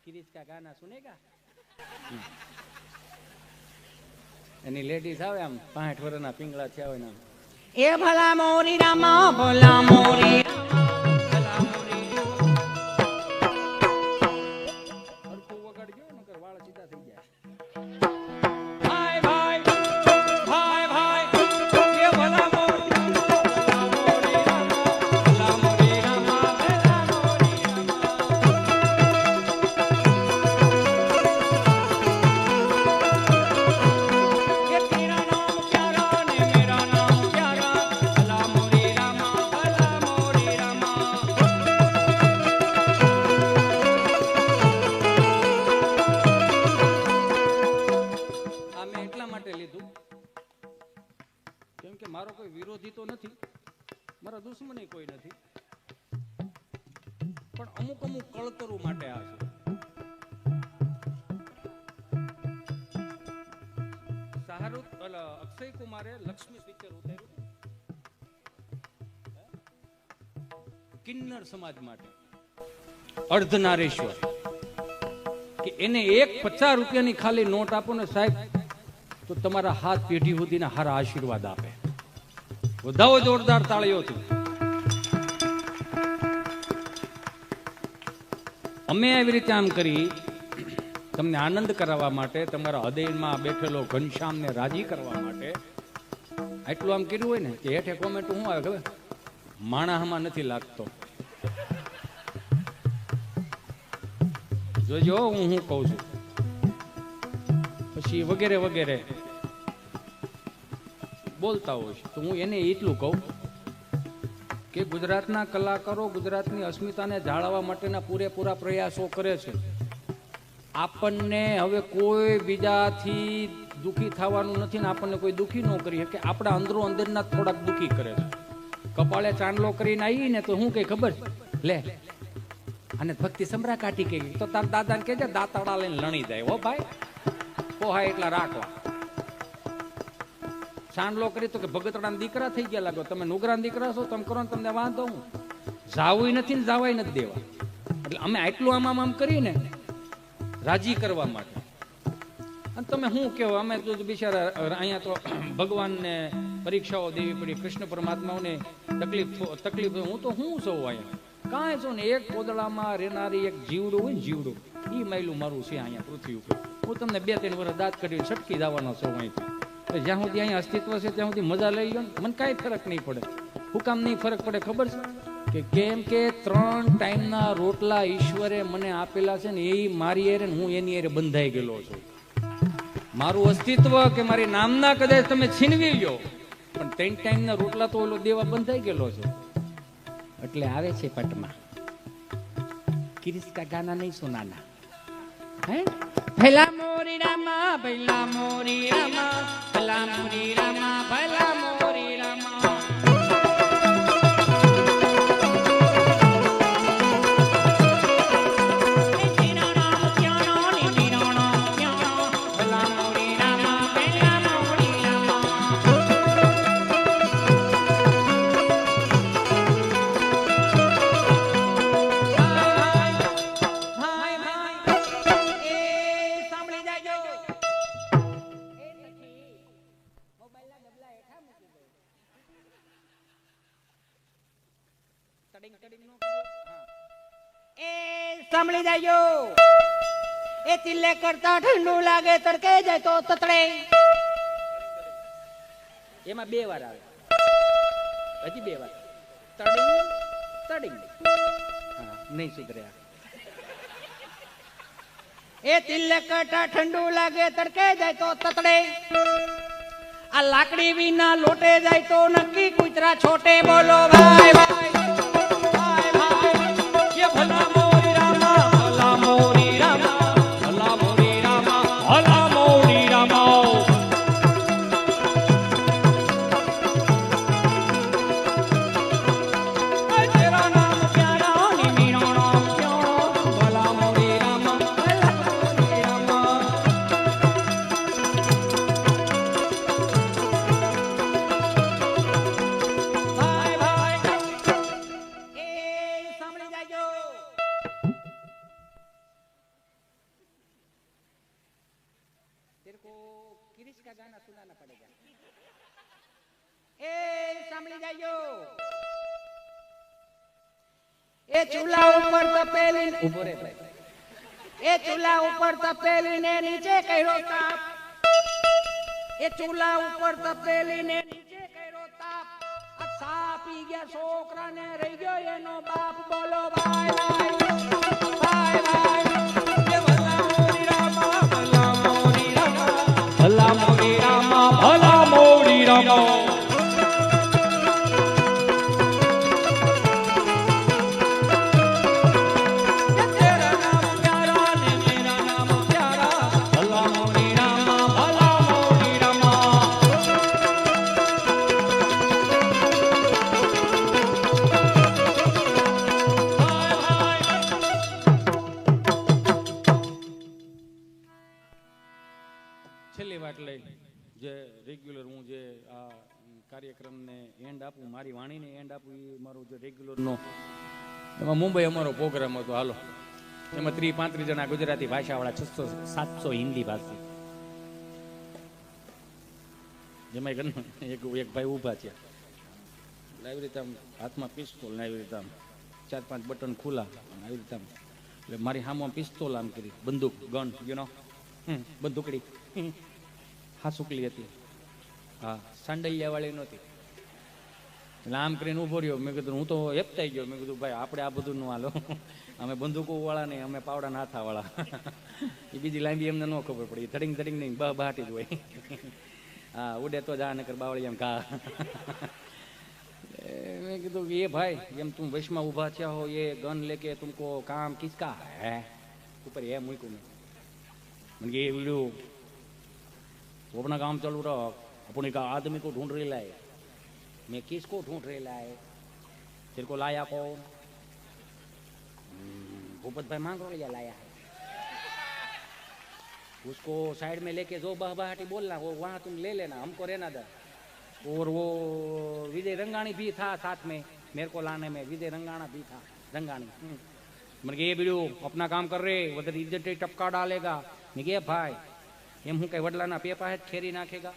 किरिस का गाना सुनेगा एनी लेडीज आवे आम 65 વર્ષના પિંગળા થયા હોય ને એ ભલા મોરી રામા ભલા મોરી હરખું વગાડજો નકર વાળ સીધા થઈ જાય મારો કોઈ વિરોધી તો નથી, મારા દુશ્મની કોઈ નથી, પણ અમુક અમુક કળતરું માટે આ છે. શાહરુખ અક્ષય કુમારે લક્ષ્મી પિક્ચર ઉતાર્યું કિન્નર સમાજ માટે અર્ધનારેશ્વર કે એને એક 50 રૂપિયાની ખાલી નોટ આપો ને સાહેબ તો તમારા હાથ પેઢી સુધીના હારા આશીર્વાદ આપે. વધાવો જોરદાર તાળીઓથી. અમે આવી રીતે આમ કરી તમને આનંદ કરાવવા માટે, તમારા હૃદયમાં બેઠેલો ઘનશ્યામને રાજી કરવા માટે આટલું આમ કર્યું હોય ને કે હેઠે કોમેન્ટ શું આવે ખબર? માણસમાં નથી લાગતો. જોજો હું કહું છું. પછી વગેરે વગેરે બોલતા હોય છે તો હું એને એટલું કહું કે ગુજરાતના કલાકારો ગુજરાતની અસ્મિતાને જાળવવા માટેના પૂરેપૂરા પ્રયાસો કરે છે. આપણને હવે કોઈ બીજાથી દુઃખી થવાનું નથી ને આપણને કોઈ દુઃખી ન કરી શકે. આપણા અંદરો અંદરના થોડાક દુઃખી કરે છે. કપાળે ચાંદલો કરીને આવી ને તો શું કઈ ખબર લે અને ભક્તિ સમરા કાઢી કે તો તાર દાદાને કહેજે દાંતડા લઈને લણી જાય. હો ભાઈ પોહા એટલા રાખવા. ચાંદલો કરી તો કે ભગતડા દીકરા થઈ ગયા લાગો. તમે નુગરા દીકરા છો, તમે કરો ને તમને વાંધો હું જાવું નથી ને જાવાય નથી દેવા. એટલે અમે આટલું આમ કરીને રાજી કરવા માટે. અને તમે શું કહો, અમે તો બિચારા અહીંયા તો ભગવાનને પરીક્ષાઓ દેવી પડી, કૃષ્ણ પરમાત્માઓને તકલીફ હું તો હું સૌ અહીંયા કાંઈ છો ને એક પોદળામાં રહેનારી એક જીવડું હોય ને જીવડું એ માયલું મારું છે અહીંયા પૃથ્વી ઉપર. હું તમને 2-3 વર્ષ દાંત કાઢીને છટકી જવાનો છું અહીંથી. જ્યાં સુધી અહીંયા અસ્તિત્વ છે ત્યાં સુધી મજા લઈ લો ને મને કાંઈ ફરક નહીં પડે. હું કામ નહીં ફરક પડે ખબર છે કે કેમ કે 3 ટાઈમના રોટલા ઈશ્વરે મને આપેલા છે ને એ મારી એરે ને હું એની એરે બંધાઈ ગયેલો છું. મારું અસ્તિત્વ કે મારી નામના કદાચ તમે છીનવી લો પણ 3 ટાઈમના રોટલા તો ઓલો દેવા બંધાઈ ગયેલો છે. એટલે આવે છે પટમાં કિરિસ કા ગાના નહીં સુનાના હે ભલા મોરી રામા ભલા મોરી રામા ભલા મોરી રામા ભલા મોરી રામા સાંભળી જાજો. એ તિલ્લે કરતા ઠંડુ લાગે તડકે જાય તો તતડે. એમાં 2 વાર આવે, હજી 2 વાર તડિંગ તડિંગ. હા નહીં સુધર્યા. એ તિલ્લે કરતા ઠંડુ લાગે તડકે જાય તો તતડે. આ લાકડી વિના લોટે જાય તો નક્કી કૂતરા છોટે. બોલો ભાઈ ભાઈ કા ગાના સુનાના પડેગા. એ સાંભળી જાજો. એ ચૂલા ઉપર તપેલી ઉભો રે ભાઈ. એ ચૂલા ઉપર તપેલી ને નીચે કર્યો તાપ. એ ચૂલા ઉપર તપેલી ને નીચે કર્યો તાપ. આ સા પી ગયા છોકરા ને રહી ગયો એનો બાપ. બોલો ભાઈ ભાઈ ભાઈ ભાઈ. એ ભલા મોરી રામા ભલા મોરી રામા ભલા મોરી રામા ભલા મોરી રામા. તેરા નામ પ્યારા ને મેરા નામ પ્યારા. ભલા મોરી રામા ભલા મોરી રામા. છેલ્લી વાત લઈ જે રેગ્યુલર હું જે આ કાર્યક્રમને એન્ડ આપું, મારી વાણીને એન્ડ આપું, એ મારું જે રેગ્યુલરનો એમાં મુંબઈ અમારો પ્રોગ્રામ હતો. હાલો, એમાં 30-35 જણા ગુજરાતી ભાષાવાળા, 600-700 હિન્દી ભાષી, જેમાં એક ભાઈ ઊભા છે. આવી રીતે આમ હાથમાં પિસ્તોલ ને આવી રીતે આમ 4-5 બટન ખુલ્લા આવી રીતે આમ, એટલે મારી સામે પિસ્તોલ આમ કરી, બંદૂક ગન યુ નો બંદૂકડી હા સુકલી હતી, હા સાંડલિયા વાળી નહોતી. એટલે આમ કરીને ઉભો રહ્યો. મેં કીધું, હું તો હેપતાઈ ગયો. મેં કીધું ભાઈ આપણે આ બધું ન હાલો, અમે બંદૂકો વાળા નહીં, અમે પાવડાના હાથા વાળા. એ બીજી લાંબી એમને ન ખબર પડી, ધડિંગ ધડિંગ નહીં, બહાટી જ હોય. હા ઉડે તો જા નકર બાવળી એમ ખા. મેં કીધું ये भाई એમ तुम वश में उभा થયા हो, ये गन लेके तुमको काम किसका है, ऊपर ये मुझको में मैंने ये वीडियो वो अपना काम चालू रहा, अपने का आदमी को ढूंढ रहे लाए. मैं किसको ढूंढ रहे लाए, तेरे को लाया कौन, भूपत भाई मांग लिया लाया है, उसको साइड में लेके जो बहबहाटी बोलना वो वहाँ तुम ले लेना, हमको रहना दर. और वो विजय रंगानी भी था साथ में, मेरे को लाने में विजय रंगाना भी था, रंगानी. मैंने ये वीडियो अपना काम कर रहे, उधर इज्जत टपका डालेगा. मैं क्या भाई एम हूँ कई वडलाना पेपा है खेरी नाखेगा,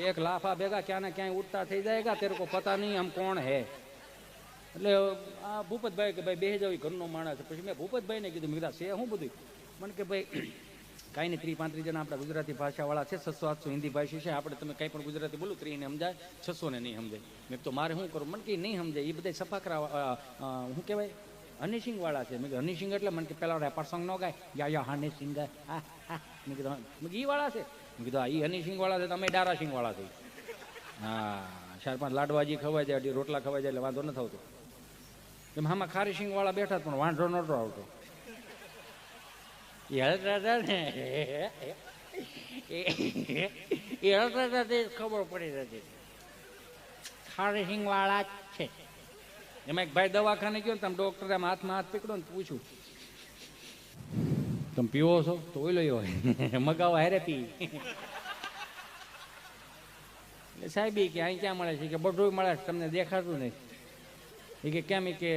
एक लाफा भेगा क्या ना क्या उठता થઈ जाएगा, तेरे को पता नहीं हम कौन है. એટલે આ ભૂપતભાઈ કે ભાઈ બેહી જાવ, ઘરનો માણસ. પછી મેં ભૂપતભાઈને કીધું, મેં કીધું છે શું બધું. મને કે ભાઈ કાંઈ નહીં, 30-35 જણા આપણા ગુજરાતી ભાષાવાળા છે, 600-800 હિન્દી ભાષી છે. આપણે તમે કંઈ પણ ગુજરાતી બોલું 30 ને સમજાય, 600 ને નહીં સમજાય. મેં તો મારે શું કરું, મને કે નહીં સમજાય. એ બધા સફાકરા શું કહેવાય હની સિંગ વાળા છે. મેં કીધું હની સિંગ એટલે મને કે પેલા રેપર સોંગ ન ગાય, યા હની સિંગ ગાય. હા હા મેં કીધું એ વાળા છે. મેં કીધું હા એ હની સિંગ વાળા છે, તમે ડારા સિંગ વાળા થઈ. હા 4-5 લાડવાજી ખવાઈ જાય, રોટલા ખવાઈ જાય એટલે વાંધો ન થતો. એમ આમાં ખારી સિંગ વાળા બેઠા પણ વાંધો નતો આવતો. એ હળતા ને એ હળતા ખબર પડી જતી ખારી સિંગ વાળા જ છે. એમાં એક ભાઈ દવાખાને ગયો ને, તમે ડોક્ટરે આમ હાથમાં હાથ પકડો ને પૂછ્યું તમે પીવો છો, તો ઓઈલો હોય મગાવો હારે પી. એટલે સાહેબ કે અહીં ક્યાં મળે છે, કે બધું મળે છે, તમને દેખાતું નહીં. એ કે કેમ, કે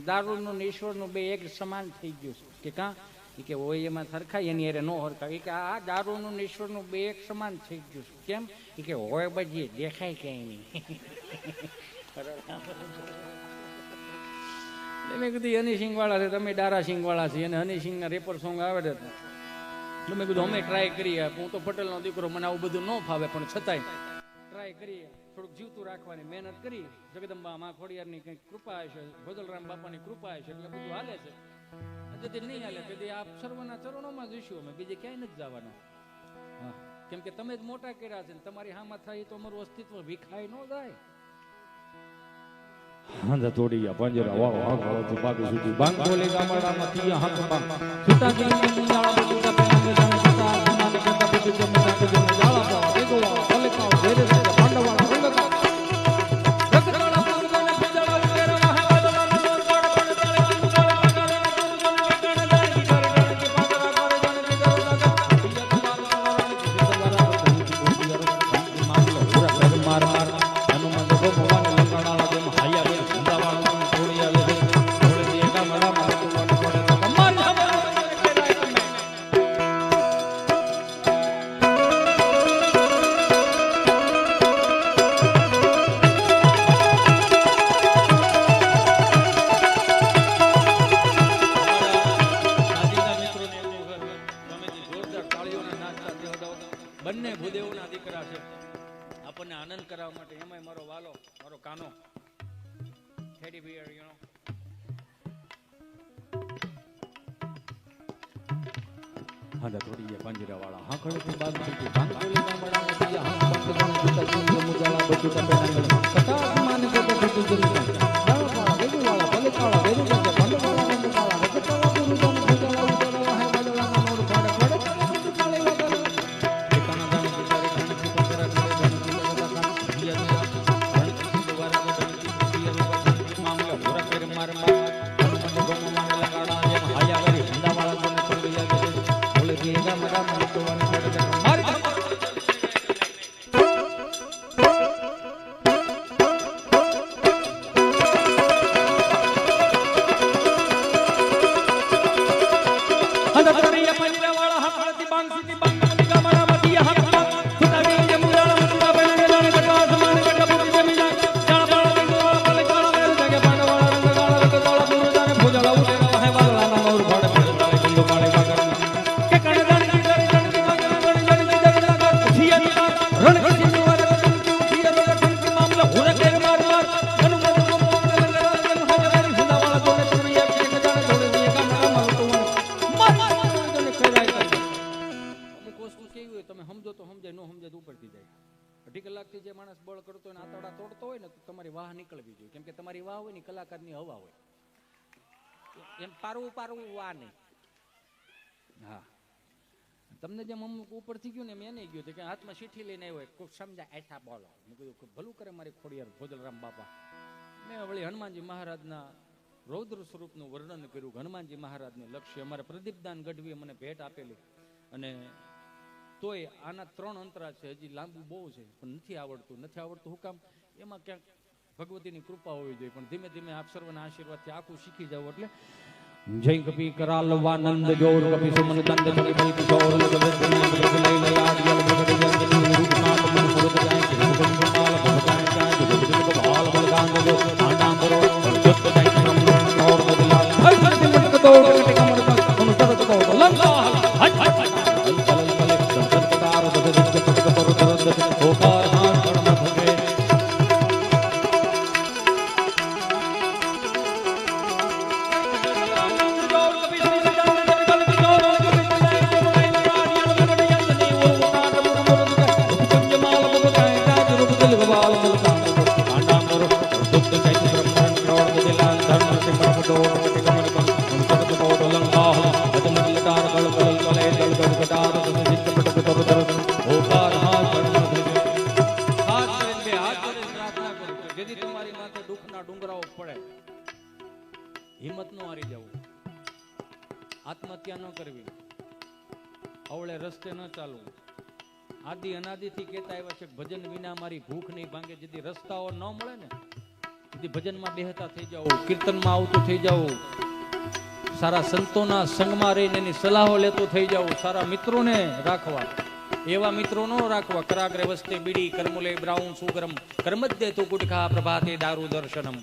દારૂનું ને ઈશ્વરનું બે એક સમાન થઈ ગયું છે. કે કાં, એ કે હોય એમાં સરખાય એની અરે નો હરખાય. એ કે આ દારૂનું ને ઈશ્વરનું બે એક સમાન થઈ ગયું છે. કેમ, એ કે હોય બધી દેખાય ક્યાંય નહીં. મેં કીધું હની સિંગ વાળા છે, તમે ડારા સિંગ વાળા છે. અને હની સિંગ ના રેપર સોંગ આવે છે. મેં કીધું અમે ટ્રાય કરીએ. હું તો પટેલ નો દીકરો, મને આવું બધું ન ફાવે, પણ છતાંય ટ્રાય કરીએ. થોડુંક જીવતું રાખવાની મહેનત કરી. જગદંબા મા ખોડિયારની કંઈક કૃપા હશે, ભોજલરામ બાપાની કૃપા હશે, એટલે બધું હાલે છે. যদি નહીં હાલે કદી આપ સર્વના ચરણોમાં જઈશું અમે, બીજે ક્યાંય નથી જવાના. હા, કેમ કે તમે જ મોટા કર્યા છે, તમારી હામાં થાય તો અમારું અસ્તિત્વ વિખાઈ ન જાય. હાંધા તોડી પાંજરા વાળો વાળો તો બાગ સુધી બાંગ બોલે ગામડામાં તીયા હાથ બાંગ સીતા કે નિંદાળા બધું કે પેના કે જાણે સીતા સુના કે જતા બધું કે મના કે જાણે જાળા પાવા દેગોવા ભલે કાવ ધેરે છે પાંડવાળા રંગકા રગડાળા પાંડવાને પંજાળા ઉકેર મહાબળના નોર કોડ પણ ચાલે કિંગાળા મગાળા કુરગણ ગાડી કરે કે પાંડવા કરે જાણે કે જાળા બીજા તમારા મામલો પૂરા કર માર માર હનુમાન દેવો ભગવાન લંકાળા દેમ હાયા બે ભંડાવાળા થોડી આવે છે થોડે દેગા મરા માર તો વન પડે તો તમારી છે આપણને આનંદ કરાવવા માટે, એમાંય મારો વાલો, મારો Kano teddy bear, you know. હાંડા થોડી પાંજરા વાળા હાંકળથી બાગ સુધી ભાંગ બોલે ગામડા મતીયા હાંક બંધ જુતા ચૂંગ મુજાળા બચુ તપે નાંગળ કટા માન કે બચુ જનતા દાળા વેગુ વાળા ભલે કાળા વેગુ કે બંધ વાળા રંગ કાળા રકટલા ગુરુ જન મુજાળા ઉતરવા હે બદલા ના નોર ફાડે ફાડે કાળે વગર એકાના દાન બિચારે કાંચી પકરા કરે ધનકી લગતા કાન દિયા ધનકી દુવારા મે ધનકી દિયા મે મામલા ભોરા કરે માર માર હનુમાન ગોમ માને લગાડા જેમ હાયા કરી હંડા વાળા જોને છોડી લાગે બોલે દીગા મરા મન તો વન કરે માર વાહ નીકળવી જોઈએ, કેમ કે તમારી વાહ હોય ને કલાકારની હવા હોય, એમ પારવું પારવું વાહ નહીં. હા, તમને જેમ અમુક ઉપરથી ગયું ને એમ એને ગયું કે હાથમાં ચીઠી લઈને આવ્યો કોઈ સમજાય એઠા બોલો. મેં કીધું ભલું કરે મારી ખોડિયાર ભોજલરામ બાપા. મેં વળી હનુમાનજી મહારાજના રૌદ્ર સ્વરૂપનું વર્ણન કર્યું. હનુમાનજી મહારાજને લક્ષ્ય અમારે પ્રદીપદાન ગઢવીએ મને ભેટ આપેલી, અને તોય આના 3 અંતરા છે, હજી લાંબુ બહુ છે પણ નથી આવડતું. હું કામ? એમાં ક્યાંક ભગવતીની કૃપા હોવી જોઈએ, પણ ધીમે ધીમે આપ સર્વના આશીર્વાદથી આખું શીખી જાવ. એટલે જય કપી કરાલવાનંદ જોર કપી સુમન દંડ કપી બલ કિશોર લગન લઈ લયાડ જલ ભગત જલ રૂપનાથ મન મુરત જાય ભગવાન ગોપાલ ભગવાન જાય જગત को भाल बलगान जो आंडांबरो जत જાય બ્રહ્મ और બદલાલ હર દિન મત દોડ કટે કમર પર ઉન તરત કો લંકા હજ હજ અલ કલ સંત તાર બદ દિત પટ કર દરદ ઓકાર હાથ કર્મ ભગે હિંમત નો હારી જવું, આત્મહત્યા ન કરવી, અવળે રસ્તે ન ચાલવું. આદિ અનાદિથી કહેતા આવ્યા છે ભજન વિના મારી ભૂખ નહીં ભાંગે. જેથી રસ્તાઓ ન મળે ને તેથી ભજનમાં બેહતા થઈ જાવ, કીર્તનમાં આવતું થઈ જાવ, સારા સંતોના સંગમાં રહીને એની સલાહો લેતો થઈ જાવ, સારા મિત્રોને રાખવા. એવા મિત્રો ન રાખવા કરાગ્રે વસ્તે બીડી કરમુલે બ્રાઉન સુગરમ કર્મદ્ય તું ગુટખા પ્રભાતે દારૂ દર્શનમ.